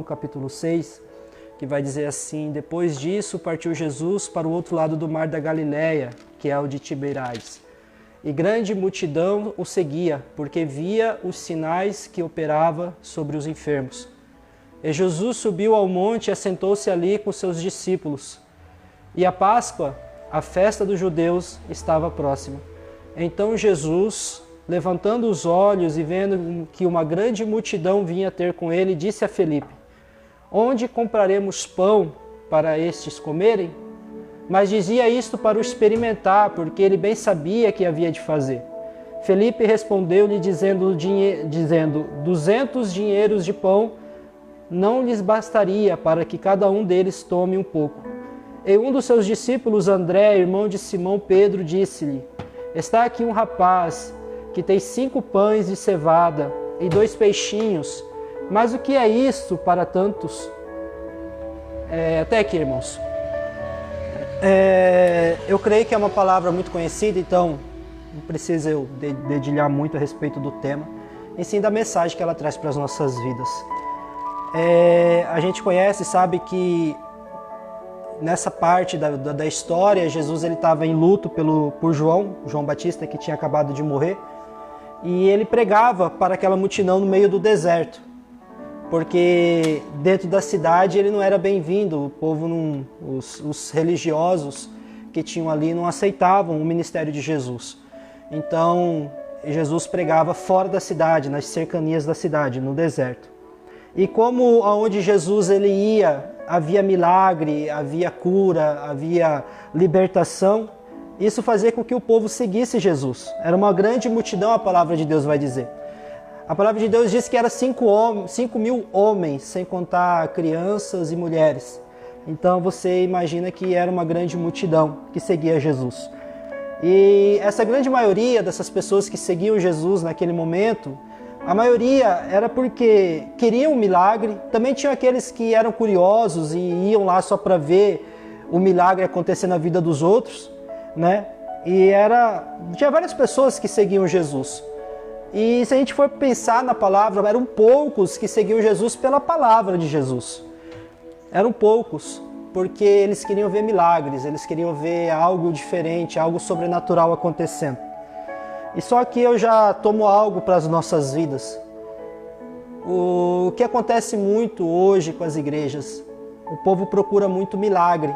Capítulo 6, que vai dizer assim: depois disso partiu Jesus para o outro lado do mar da Galileia, que é o de Tiberíades. E grande multidão o seguia, porque via os sinais que operava sobre os enfermos. E Jesus subiu ao monte e assentou-se ali com seus discípulos. E a Páscoa, a festa dos judeus, estava próxima. Então Jesus, levantando os olhos e vendo que uma grande multidão vinha ter com ele, disse a Felipe: onde compraremos pão para estes comerem? Mas dizia isto para o experimentar, porque ele bem sabia que havia de fazer. Felipe respondeu-lhe dizendo 200 dinheiros de pão não lhes bastaria para que cada um deles tome um pouco. E um dos seus discípulos, André, irmão de Simão Pedro, disse-lhe: está aqui um rapaz que tem 5 pães de cevada e 2 peixinhos, mas o que é isso para tantos? Até aqui, irmãos. Eu creio que é uma palavra muito conhecida, então não precisa eu dedilhar muito a respeito do tema, e sim da mensagem que ela traz para as nossas vidas. A gente conhece, sabe que nessa parte da história, Jesus estava em luto por João Batista, que tinha acabado de morrer, e ele pregava para aquela multidão no meio do deserto, porque dentro da cidade ele não era bem-vindo, o povo, os religiosos que tinham ali não aceitavam o ministério de Jesus. Então Jesus pregava fora da cidade, nas cercanias da cidade, no deserto. E como aonde Jesus ele ia, havia milagre, havia cura, havia libertação, isso fazia com que o povo seguisse Jesus. Era uma grande multidão, a palavra de Deus vai dizer. A palavra de Deus diz que era 5.000 homens, sem contar crianças e mulheres. Então você imagina que era uma grande multidão que seguia Jesus. E essa grande maioria dessas pessoas que seguiam Jesus naquele momento, a maioria era porque queriam um milagre. Também tinha aqueles que eram curiosos e iam lá só para ver o milagre acontecer na vida dos outros, né? E tinha várias pessoas que seguiam Jesus. E se a gente for pensar na palavra, eram poucos que seguiam Jesus pela palavra de Jesus. Eram poucos, porque eles queriam ver milagres, eles queriam ver algo diferente, algo sobrenatural acontecendo. E só que eu já tomo algo para as nossas vidas. O que acontece muito hoje com as igrejas, o povo procura muito milagre,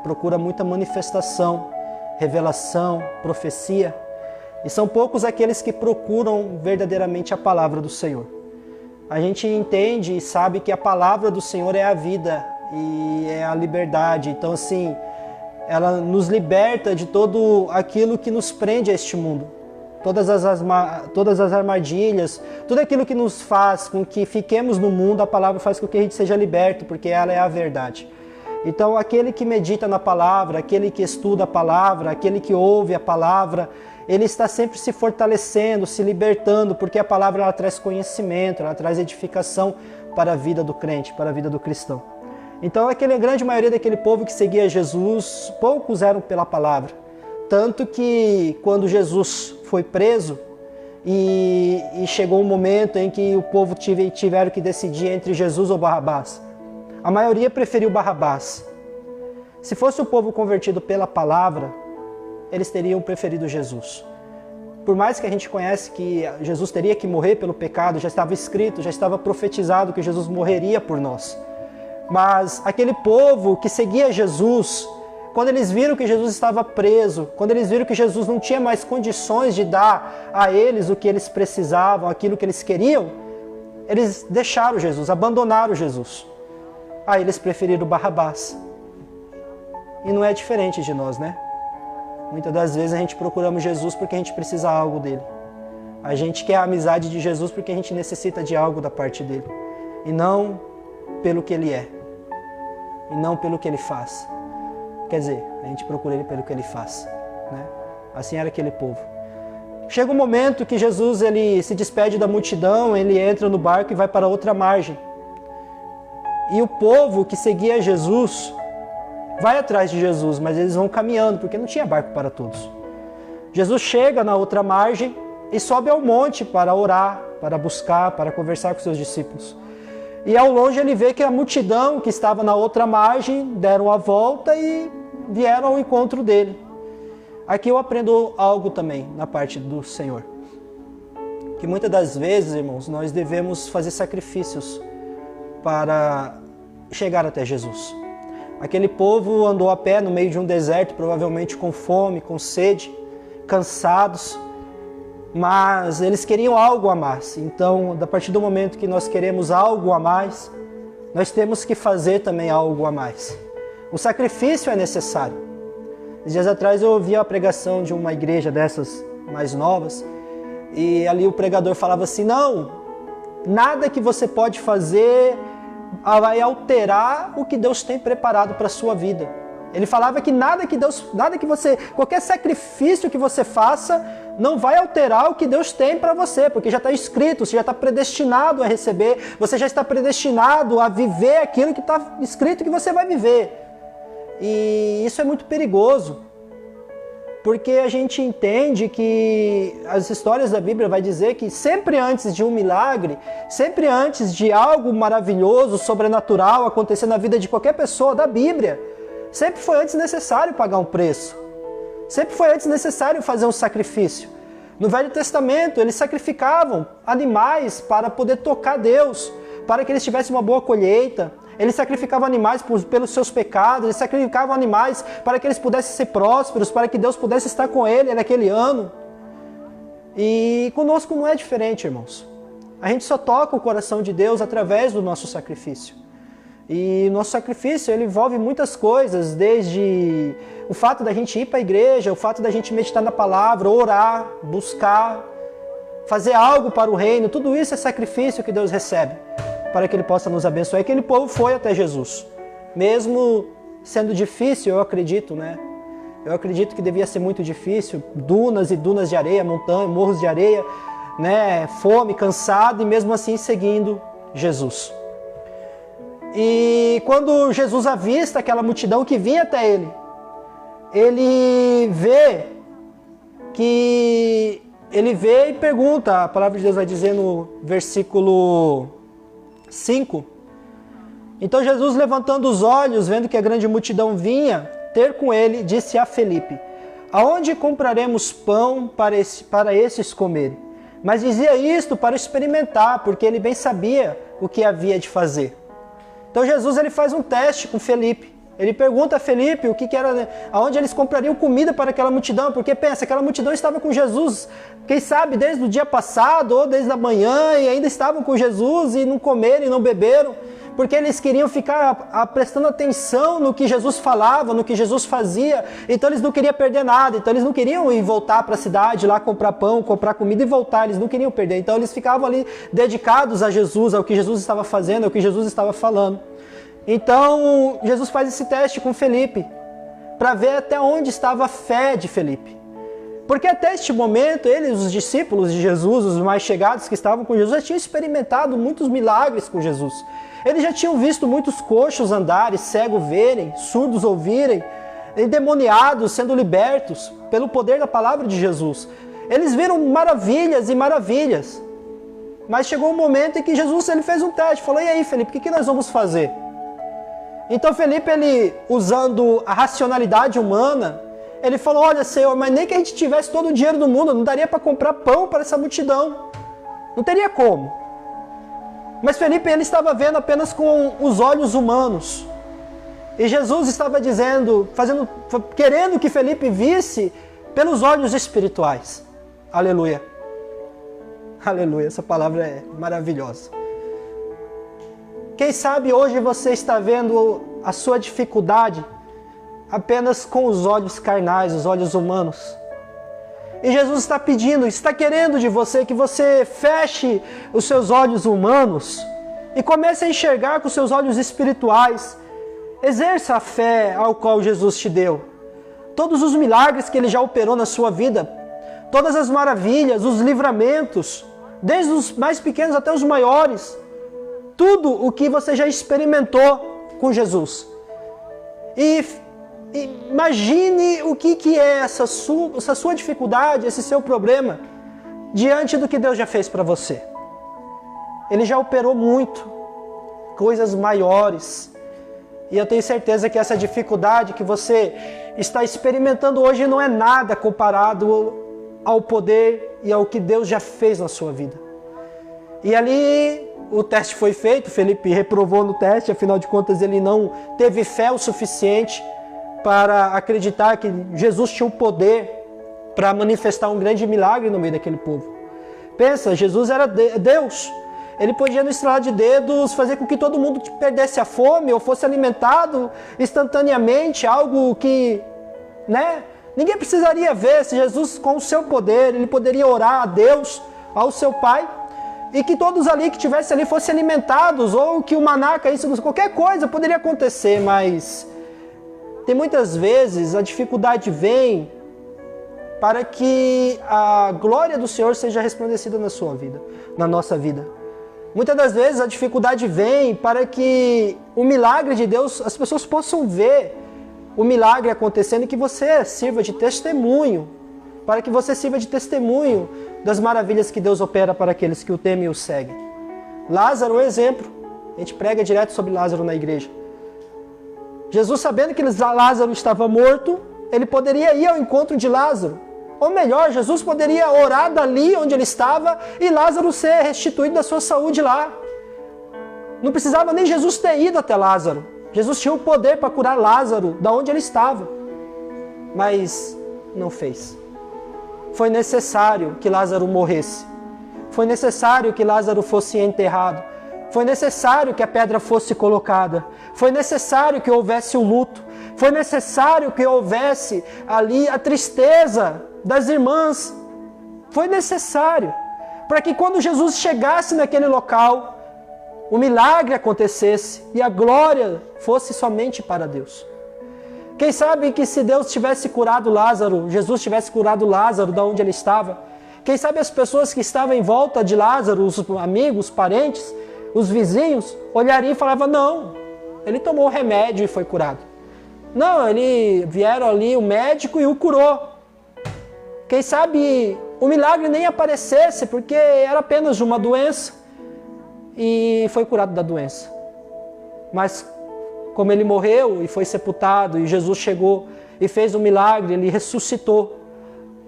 procura muita manifestação, revelação, profecia. E são poucos aqueles que procuram verdadeiramente a palavra do Senhor. A gente entende e sabe que a palavra do Senhor é a vida e é a liberdade. Então, assim, ela nos liberta de todo aquilo que nos prende a este mundo. Todas as armadilhas, tudo aquilo que nos faz com que fiquemos no mundo, a palavra faz com que a gente seja liberto, porque ela é a verdade. Então, aquele que medita na palavra, aquele que estuda a palavra, aquele que ouve a palavra, ele está sempre se fortalecendo, se libertando, porque a palavra ela traz conhecimento, ela traz edificação para a vida do crente, para a vida do cristão. Então, a grande maioria daquele povo que seguia Jesus, poucos eram pela palavra. Tanto que quando Jesus foi preso e chegou um momento em que o povo tiveram que decidir entre Jesus ou Barrabás, a maioria preferiu Barrabás. Se fosse o povo convertido pela palavra, eles teriam preferido Jesus. Por mais que a gente conhece que Jesus teria que morrer pelo pecado, já estava escrito, já estava profetizado que Jesus morreria por nós. Mas aquele povo que seguia Jesus, quando eles viram que Jesus estava preso, quando eles viram que Jesus não tinha mais condições de dar a eles o que eles precisavam, aquilo que eles queriam, eles deixaram Jesus, abandonaram Jesus. Aí eles preferiram Barrabás. E não é diferente de nós, né? Muitas das vezes a gente procuramos Jesus porque a gente precisa algo dele. A gente quer a amizade de Jesus porque a gente necessita de algo da parte dele. E não pelo que ele é. E não pelo que ele faz. Quer dizer, a gente procura ele pelo que ele faz, né? Assim era aquele povo. Chega um momento que Jesus ele se despede da multidão, ele entra no barco e vai para outra margem. E o povo que seguia Jesus vai atrás de Jesus, mas eles vão caminhando, porque não tinha barco para todos. Jesus chega na outra margem e sobe ao monte para orar, para buscar, para conversar com seus discípulos. E ao longe ele vê que a multidão que estava na outra margem deram a volta e vieram ao encontro dele. Aqui eu aprendo algo também na parte do Senhor. Que muitas das vezes, irmãos, nós devemos fazer sacrifícios para chegar até Jesus. Aquele povo andou a pé no meio de um deserto, provavelmente com fome, com sede, cansados, mas eles queriam algo a mais. Então, a partir do momento que nós queremos algo a mais, nós temos que fazer também algo a mais. O sacrifício é necessário. Dias atrás eu ouvi a pregação de uma igreja dessas mais novas, e ali o pregador falava assim: não, nada que você pode fazer vai alterar o que Deus tem preparado para a sua vida. Ele falava que qualquer sacrifício que você faça não vai alterar o que Deus tem para você, porque já está escrito, você já está predestinado a receber, você já está predestinado a viver aquilo que está escrito que você vai viver. E isso é muito perigoso, porque a gente entende que as histórias da Bíblia vai dizer que sempre antes de um milagre, sempre antes de algo maravilhoso, sobrenatural acontecer na vida de qualquer pessoa da Bíblia, sempre foi antes necessário pagar um preço. Sempre foi antes necessário fazer um sacrifício. No Velho Testamento, eles sacrificavam animais para poder tocar Deus, para que eles tivessem uma boa colheita. Eles sacrificavam animais pelos seus pecados, eles sacrificavam animais para que eles pudessem ser prósperos, para que Deus pudesse estar com ele naquele ano. E conosco não é diferente, irmãos. A gente só toca o coração de Deus através do nosso sacrifício. E o nosso sacrifício ele envolve muitas coisas, desde o fato da gente ir para a igreja, o fato da gente meditar na palavra, orar, buscar, fazer algo para o reino. Tudo isso é sacrifício que Deus recebe para que Ele possa nos abençoar. E aquele povo foi até Jesus. Mesmo sendo difícil, eu acredito, né? Eu acredito que devia ser muito difícil. Dunas e dunas de areia, montanhas, morros de areia, né? Fome, cansado e mesmo assim seguindo Jesus. E quando Jesus avista aquela multidão que vinha até ele vê e pergunta, a palavra de Deus vai dizer no versículo 5. Então Jesus, levantando os olhos, vendo que a grande multidão vinha ter com ele, disse a Felipe: aonde compraremos pão para esses comerem? Mas dizia isto para experimentar, porque ele bem sabia o que havia de fazer. Então Jesus ele faz um teste com Felipe. Ele pergunta a Felipe aonde eles comprariam comida para aquela multidão, porque pensa, aquela multidão estava com Jesus, quem sabe desde o dia passado ou desde a manhã, e ainda estavam com Jesus e não comeram e não beberam, porque eles queriam ficar prestando atenção no que Jesus falava, no que Jesus fazia, então eles não queriam perder nada, então eles não queriam ir voltar para a cidade lá comprar pão, comprar comida e voltar, eles não queriam perder, então eles ficavam ali dedicados a Jesus, ao que Jesus estava fazendo, ao que Jesus estava falando. Então, Jesus faz esse teste com Felipe, para ver até onde estava a fé de Felipe. Porque até este momento, eles, os discípulos de Jesus, os mais chegados que estavam com Jesus, já tinham experimentado muitos milagres com Jesus. Eles já tinham visto muitos coxos andarem, cegos verem, surdos ouvirem, endemoniados sendo libertos pelo poder da palavra de Jesus. Eles viram maravilhas e maravilhas. Mas chegou um momento em que Jesus ele fez um teste, falou: e aí, Felipe, o que nós vamos fazer? Então Felipe, ele, usando a racionalidade humana, ele falou: olha, Senhor, mas nem que a gente tivesse todo o dinheiro do mundo, não daria para comprar pão para essa multidão. Não teria como. Mas Felipe, ele estava vendo apenas com os olhos humanos. E Jesus estava querendo que Felipe visse pelos olhos espirituais. Aleluia. Aleluia, essa palavra é maravilhosa. Quem sabe hoje você está vendo a sua dificuldade apenas com os olhos carnais, os olhos humanos. E Jesus está pedindo, está querendo de você que você feche os seus olhos humanos e comece a enxergar com os seus olhos espirituais. Exerça a fé ao qual Jesus te deu. Todos os milagres que Ele já operou na sua vida, todas as maravilhas, os livramentos, desde os mais pequenos até os maiores, tudo o que você já experimentou com Jesus. E imagine o que é essa sua dificuldade, esse seu problema, diante do que Deus já fez para você. Ele já operou muito, coisas maiores. E eu tenho certeza que essa dificuldade que você está experimentando hoje não é nada comparado ao poder e ao que Deus já fez na sua vida. E ali o teste foi feito, Felipe reprovou no teste, afinal de contas ele não teve fé o suficiente para acreditar que Jesus tinha o poder para manifestar um grande milagre no meio daquele povo. Pensa, Jesus era Deus. Ele podia, no estralar de dedos, fazer com que todo mundo perdesse a fome ou fosse alimentado instantaneamente, algo que, ninguém precisaria ver. Se Jesus, com o seu poder, ele poderia orar a Deus, ao seu Pai, e que todos ali que estivessem ali fossem alimentados, ou que o maná caísse, qualquer coisa poderia acontecer, mas tem muitas vezes a dificuldade vem para que a glória do Senhor seja resplandecida na sua vida, na nossa vida. Muitas das vezes a dificuldade vem para que o milagre de Deus, as pessoas possam ver o milagre acontecendo e que você sirva de testemunho, para que você sirva de testemunho das maravilhas que Deus opera para aqueles que o temem e o seguem. Lázaro é um exemplo. A gente prega direto sobre Lázaro na igreja. Jesus, sabendo que Lázaro estava morto, ele poderia ir ao encontro de Lázaro. Ou melhor, Jesus poderia orar dali onde ele estava e Lázaro ser restituído da sua saúde lá. Não precisava nem Jesus ter ido até Lázaro. Jesus tinha o poder para curar Lázaro da onde ele estava. Mas não fez. Foi necessário que Lázaro morresse. Foi necessário que Lázaro fosse enterrado. Foi necessário que a pedra fosse colocada. Foi necessário que houvesse o luto. Foi necessário que houvesse ali a tristeza das irmãs. Foi necessário para que quando Jesus chegasse naquele local, o milagre acontecesse e a glória fosse somente para Deus. Quem sabe que se Deus tivesse curado Lázaro, Jesus tivesse curado Lázaro da onde ele estava, quem sabe as pessoas que estavam em volta de Lázaro, os amigos, os parentes, os vizinhos, olhariam e falavam, não, ele tomou o remédio e foi curado. Não, vieram ali o médico e o curou. Quem sabe o milagre nem aparecesse, porque era apenas uma doença e foi curado da doença. Mas como ele morreu e foi sepultado e Jesus chegou e fez um milagre, ele ressuscitou.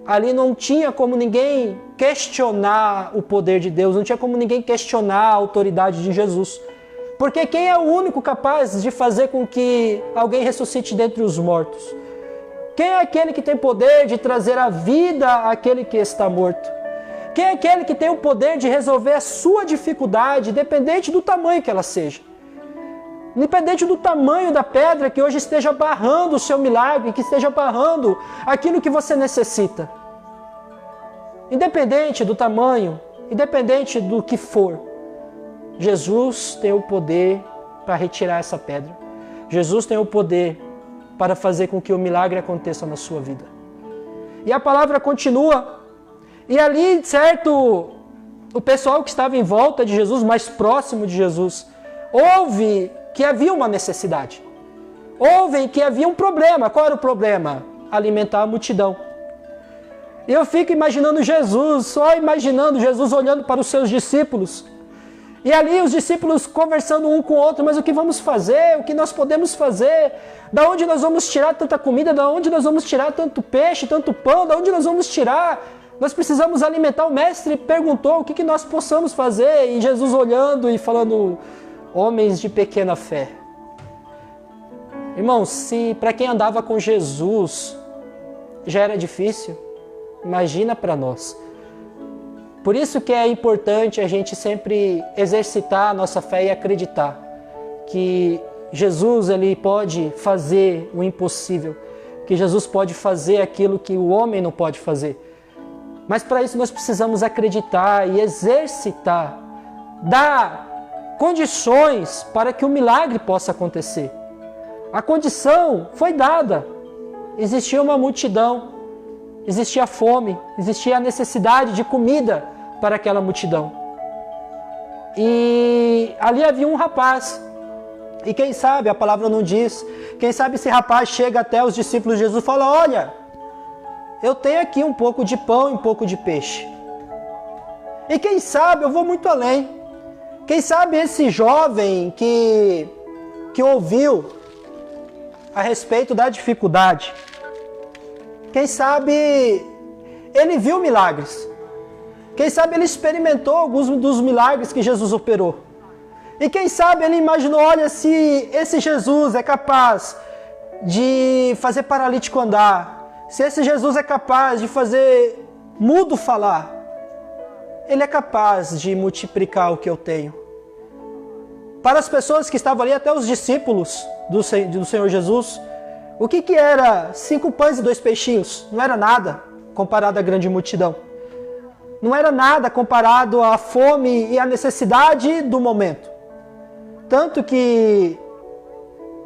Ali não tinha como ninguém questionar o poder de Deus, não tinha como ninguém questionar a autoridade de Jesus. Porque quem é o único capaz de fazer com que alguém ressuscite dentre os mortos? Quem é aquele que tem poder de trazer a vida àquele que está morto? Quem é aquele que tem o poder de resolver a sua dificuldade, independente do tamanho que ela seja? Independente do tamanho da pedra que hoje esteja barrando o seu milagre, que esteja barrando aquilo que você necessita. Independente do tamanho, independente do que for, Jesus tem o poder para retirar essa pedra. Jesus tem o poder para fazer com que o milagre aconteça na sua vida. E a palavra continua. E ali, certo, o pessoal que estava em volta de Jesus, mais próximo de Jesus, ouve que havia uma necessidade. Ouvem que havia um problema. Qual era o problema? Alimentar a multidão. E eu fico imaginando Jesus, só imaginando Jesus olhando para os seus discípulos. E ali os discípulos conversando um com o outro, mas o que vamos fazer? O que nós podemos fazer? Da onde nós vamos tirar tanta comida? Da onde nós vamos tirar tanto peixe, tanto pão? Da onde nós vamos tirar? Nós precisamos alimentar. O mestre perguntou o que nós possamos fazer. E Jesus olhando e falando, homens de pequena fé. Irmãos, se para quem andava com Jesus já era difícil, imagina para nós. Por isso que é importante a gente sempre exercitar a nossa fé e acreditar que Jesus ele pode fazer o impossível, que Jesus pode fazer aquilo que o homem não pode fazer. Mas para isso nós precisamos acreditar e exercitar, dar condições para que o milagre possa acontecer. A condição foi dada. Existia uma multidão, existia fome, existia a necessidade de comida para aquela multidão. E ali havia um rapaz. E quem sabe, a palavra não diz, quem sabe esse rapaz chega até os discípulos de Jesus e fala, olha, eu tenho aqui um pouco de pão e um pouco de peixe. E quem sabe, eu vou muito além. Quem sabe esse jovem que ouviu a respeito da dificuldade, quem sabe ele viu milagres. Quem sabe ele experimentou alguns dos milagres que Jesus operou. E quem sabe ele imaginou, olha, se esse Jesus é capaz de fazer paralítico andar, se esse Jesus é capaz de fazer mudo falar, ele é capaz de multiplicar o que eu tenho. Para as pessoas que estavam ali, até os discípulos do Senhor Jesus, o que era 5 pães e 2 peixinhos? Não era nada comparado à grande multidão. Não era nada comparado à fome e à necessidade do momento. Tanto que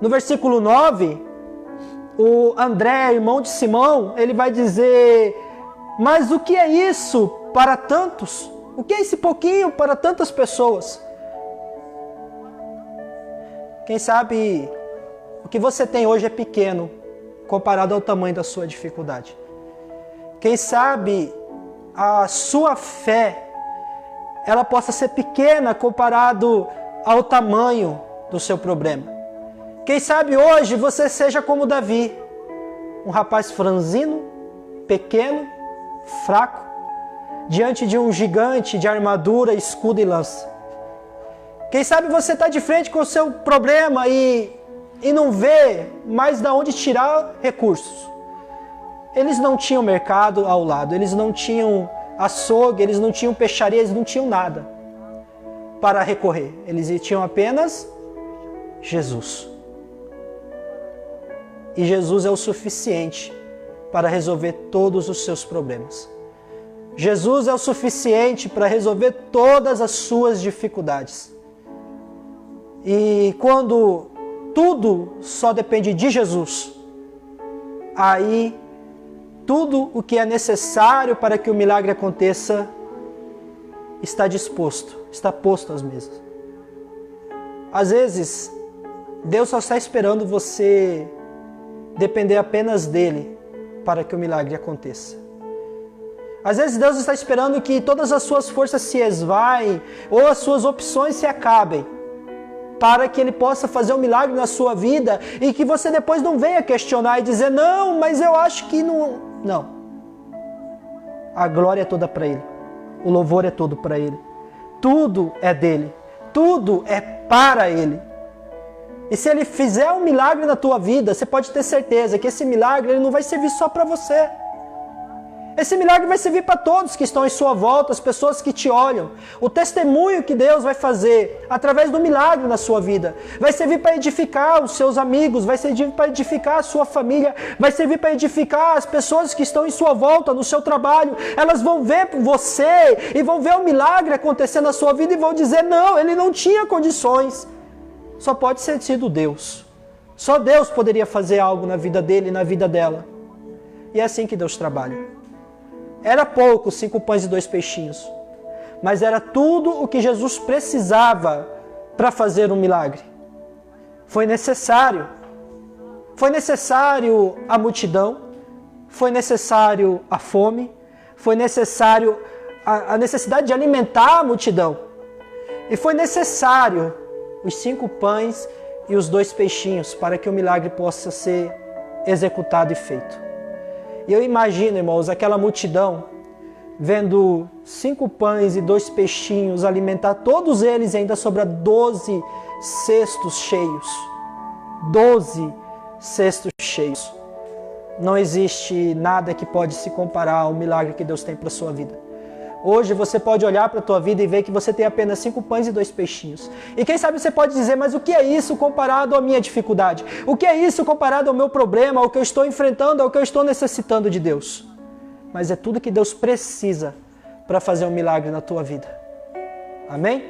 no versículo 9, o André, irmão de Simão, ele vai dizer: mas o que é isso para tantos? O que é esse pouquinho para tantas pessoas? Quem sabe o que você tem hoje é pequeno comparado ao tamanho da sua dificuldade. Quem sabe a sua fé, ela possa ser pequena comparado ao tamanho do seu problema. Quem sabe hoje você seja como Davi, um rapaz franzino, pequeno, fraco, diante de um gigante de armadura, escudo e lança. Quem sabe você está de frente com o seu problema e não vê mais de onde tirar recursos. Eles não tinham mercado ao lado, eles não tinham açougue, eles não tinham peixaria, eles não tinham nada para recorrer. Eles tinham apenas Jesus. E Jesus é o suficiente para resolver todos os seus problemas. Jesus é o suficiente para resolver todas as suas dificuldades. E quando tudo só depende de Jesus, aí tudo o que é necessário para que o milagre aconteça está disposto, está posto às mesas. Às vezes, Deus só está esperando você depender apenas dele para que o milagre aconteça. Às vezes Deus está esperando que todas as suas forças se esvaem ou as suas opções se acabem para que Ele possa fazer um milagre na sua vida e que você depois não venha questionar e dizer: não, mas eu acho que não. Não. A glória é toda para Ele. O louvor é todo para Ele. Tudo é dEle. Tudo é para Ele. E se Ele fizer um milagre na tua vida, você pode ter certeza que esse milagre ele não vai servir só para você. Esse milagre vai servir para todos que estão em sua volta, as pessoas que te olham. O testemunho que Deus vai fazer através do milagre na sua vida vai servir para edificar os seus amigos, vai servir para edificar a sua família, vai servir para edificar as pessoas que estão em sua volta, no seu trabalho. Elas vão ver você e vão ver o milagre acontecer na sua vida e vão dizer: não, ele não tinha condições. Só pode ter sido Deus. Só Deus poderia fazer algo na vida dele e na vida dela. E é assim que Deus trabalha. Era pouco, 5 pães e 2 peixinhos. Mas era tudo o que Jesus precisava para fazer um milagre. Foi necessário. Foi necessário a multidão. Foi necessário a fome. Foi necessário a necessidade de alimentar a multidão. E foi necessário os 5 pães e os 2 peixinhos para que o milagre possa ser executado e feito. E eu imagino, irmãos, aquela multidão vendo 5 pães e 2 peixinhos alimentar todos eles e ainda sobra 12 cestos cheios. 12 cestos cheios. Não existe nada que pode se comparar ao milagre que Deus tem para a sua vida. Hoje você pode olhar para a tua vida e ver que você tem apenas 5 pães e 2 peixinhos. E quem sabe você pode dizer: mas o que é isso comparado à minha dificuldade? O que é isso comparado ao meu problema, ao que eu estou enfrentando, ao que eu estou necessitando de Deus? Mas é tudo que Deus precisa para fazer um milagre na tua vida. Amém?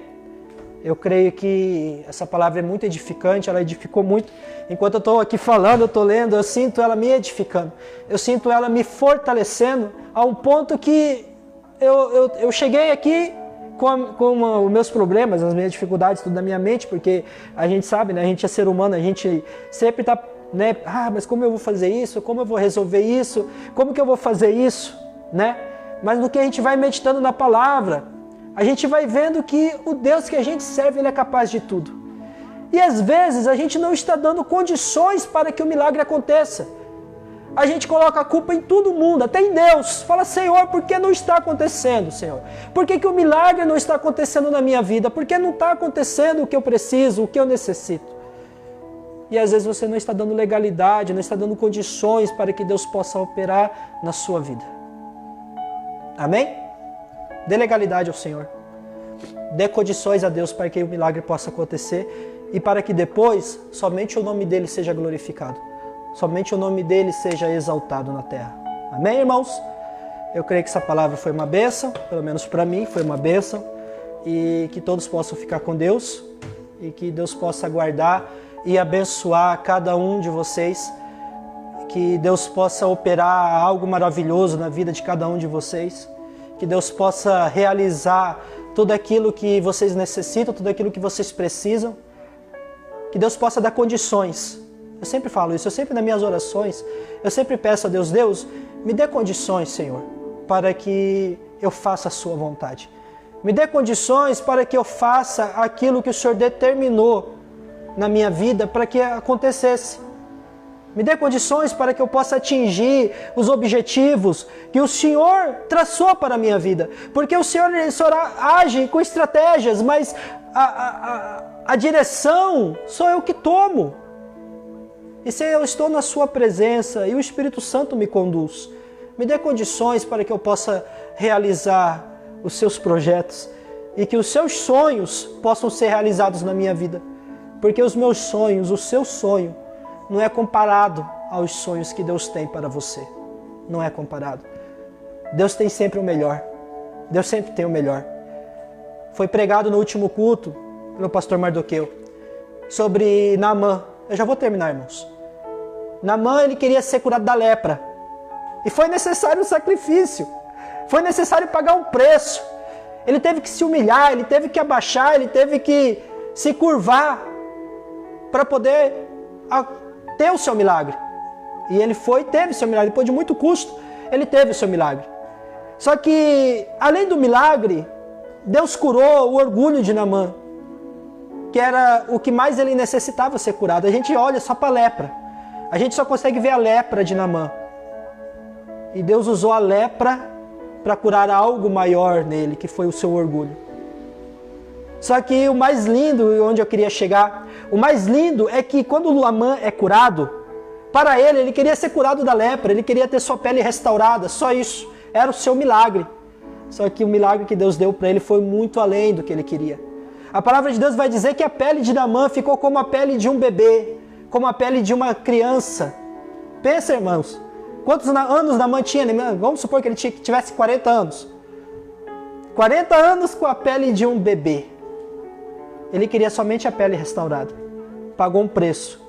Eu creio que essa palavra é muito edificante, ela edificou muito. Enquanto eu estou aqui falando, eu estou lendo, eu sinto ela me edificando. Eu sinto ela me fortalecendo a um ponto que eu cheguei aqui com os meus problemas, as minhas dificuldades, tudo na minha mente, porque a gente sabe, né? A gente é ser humano, a gente sempre está, né? Mas como eu vou fazer isso? Como eu vou resolver isso? Como que eu vou fazer isso? Né? Mas no que a gente vai meditando na palavra, A gente vai vendo que o Deus que a gente serve, Ele é capaz de tudo. E às vezes a gente não está dando condições para que o milagre aconteça. A gente coloca a culpa em todo mundo, até em Deus. Fala, Senhor, por que não está acontecendo, Senhor? Por que o milagre não está acontecendo na minha vida? Por que não está acontecendo o que eu preciso, o que eu necessito? E às vezes você não está dando legalidade, não está dando condições para que Deus possa operar na sua vida. Amém? Dê legalidade ao Senhor. Dê condições a Deus para que o milagre possa acontecer e para que depois somente o nome dele seja glorificado. Somente o nome dele seja exaltado na terra. Amém, irmãos? Eu creio que essa palavra foi uma bênção, pelo menos para mim foi uma bênção, e que todos possam ficar com Deus, e que Deus possa guardar e abençoar cada um de vocês, que Deus possa operar algo maravilhoso na vida de cada um de vocês, que Deus possa realizar tudo aquilo que vocês necessitam, tudo aquilo que vocês precisam, que Deus possa dar condições. Eu sempre falo isso, eu sempre nas minhas orações, eu sempre peço a Deus, Deus, me dê condições, Senhor, para que eu faça a sua vontade. Me dê condições para que eu faça aquilo que o Senhor determinou na minha vida para que acontecesse. Me dê condições para que eu possa atingir os objetivos que o Senhor traçou para a minha vida. Porque o Senhor age com estratégias, mas a direção sou eu que tomo. E se eu estou na sua presença e o Espírito Santo me conduz, me dê condições para que eu possa realizar os seus projetos e que os seus sonhos possam ser realizados na minha vida. Porque os meus sonhos, o seu sonho, não é comparado aos sonhos que Deus tem para você. Não é comparado. Deus tem sempre o melhor. Deus sempre tem o melhor. Foi pregado no último culto pelo pastor Mardoqueu sobre Naamã. Eu já vou terminar, irmãos. Naamã, ele queria ser curado da lepra. E foi necessário um sacrifício. Foi necessário pagar um preço. Ele teve que se humilhar, ele teve que abaixar, ele teve que se curvar para poder ter o seu milagre. E ele teve o seu milagre. Depois de muito custo, ele teve o seu milagre. Só que, além do milagre, Deus curou o orgulho de Naamã, que era o que mais ele necessitava ser curado. A gente olha só para a lepra. A gente só consegue ver a lepra de Naamã. E Deus usou a lepra para curar algo maior nele, que foi o seu orgulho. Só que o mais lindo, e onde eu queria chegar, o mais lindo é que quando Naamã é curado, para ele queria ser curado da lepra, ele queria ter sua pele restaurada, só isso. Era o seu milagre. Só que o milagre que Deus deu para ele foi muito além do que ele queria. A palavra de Deus vai dizer que a pele de Naamã ficou como a pele de um bebê, como a pele de uma criança. Pensa, irmãos, quantos anos Naamã tinha? Vamos supor que ele tivesse 40 anos. 40 anos com a pele de um bebê. Ele queria somente a pele restaurada. Pagou um preço.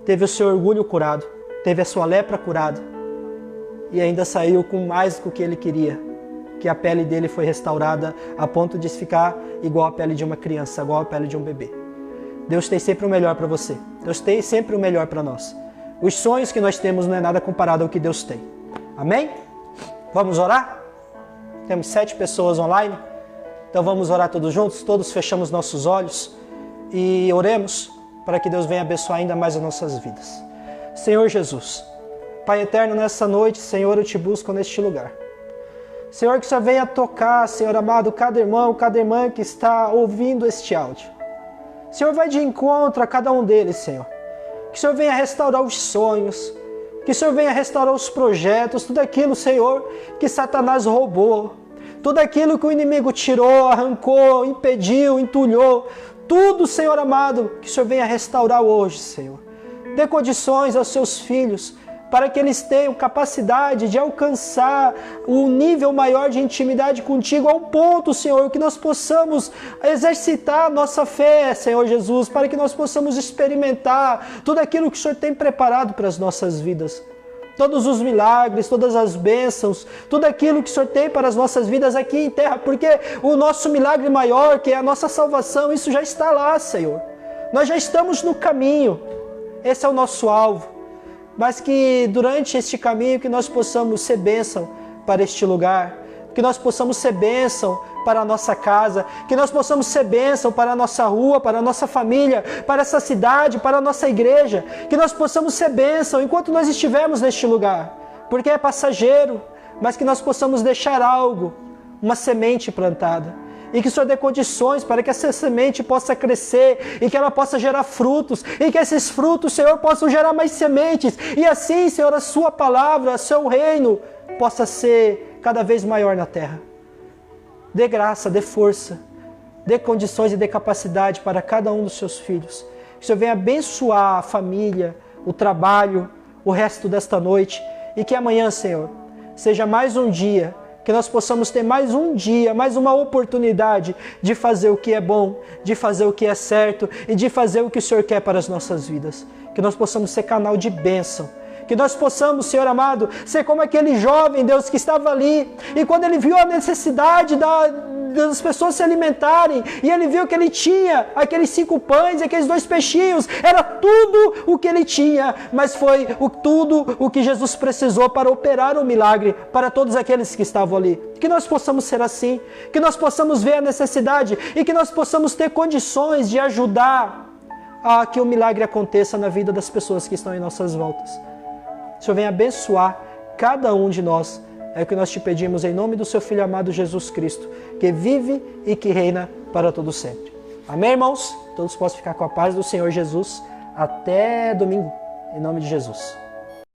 Teve o seu orgulho curado. Teve a sua lepra curada. E ainda saiu com mais do que ele queria. Que a pele dele foi restaurada a ponto de ficar igual a pele de uma criança, igual a pele de um bebê. Deus tem sempre o melhor para você. Deus tem sempre o melhor para nós. Os sonhos que nós temos não é nada comparado ao que Deus tem. Amém? Vamos orar? Temos 7 pessoas online. Então vamos orar todos juntos, todos fechamos nossos olhos e oremos para que Deus venha abençoar ainda mais as nossas vidas. Senhor Jesus, Pai eterno, nessa noite, Senhor, eu te busco neste lugar. Senhor, que o Senhor venha tocar, Senhor amado, cada irmão, cada irmã que está ouvindo este áudio. Senhor, vai de encontro a cada um deles, Senhor. Que o Senhor venha restaurar os sonhos, que o Senhor venha restaurar os projetos, tudo aquilo, Senhor, que Satanás roubou. Tudo aquilo que o inimigo tirou, arrancou, impediu, entulhou. Tudo, Senhor amado, que o Senhor venha restaurar hoje, Senhor. Dê condições aos seus filhos para que eles tenham capacidade de alcançar um nível maior de intimidade contigo, ao ponto, Senhor, que nós possamos exercitar a nossa fé, Senhor Jesus, para que nós possamos experimentar tudo aquilo que o Senhor tem preparado para as nossas vidas. Todos os milagres, todas as bênçãos, tudo aquilo que o Senhor tem para as nossas vidas aqui em terra, porque o nosso milagre maior, que é a nossa salvação, isso já está lá, Senhor. Nós já estamos no caminho, esse é o nosso alvo, mas que durante este caminho que nós possamos ser bênção para este lugar, que nós possamos ser bênção para a nossa casa, que nós possamos ser bênção para a nossa rua, para a nossa família, para essa cidade, para a nossa igreja, que nós possamos ser bênção enquanto nós estivermos neste lugar, porque é passageiro, mas que nós possamos deixar algo, uma semente plantada, e que o Senhor dê condições para que essa semente possa crescer e que ela possa gerar frutos, e que esses frutos, Senhor, possam gerar mais sementes, e assim, Senhor, a sua palavra, o seu reino possa ser cada vez maior na terra. Dê graça, dê força, dê condições e dê capacidade para cada um dos seus filhos. Que o Senhor venha abençoar a família, o trabalho, o resto desta noite, e que amanhã, Senhor, seja mais um dia, que nós possamos ter mais um dia, mais uma oportunidade de fazer o que é bom, de fazer o que é certo e de fazer o que o Senhor quer para as nossas vidas. Que nós possamos ser canal de bênção. Que nós possamos, Senhor amado, ser como aquele jovem, Deus, que estava ali. E quando ele viu a necessidade das pessoas se alimentarem, e ele viu que ele tinha aqueles 5 pães e aqueles 2 peixinhos, era tudo o que ele tinha, mas foi tudo o que Jesus precisou para operar o milagre para todos aqueles que estavam ali. Que nós possamos ser assim, que nós possamos ver a necessidade e que nós possamos ter condições de ajudar a que o milagre aconteça na vida das pessoas que estão em nossas voltas. O Senhor venha abençoar cada um de nós. É o que nós te pedimos em nome do seu Filho amado Jesus Cristo, que vive e que reina para todo sempre. Amém, irmãos? Todos possam ficar com a paz do Senhor Jesus. Até domingo, em nome de Jesus.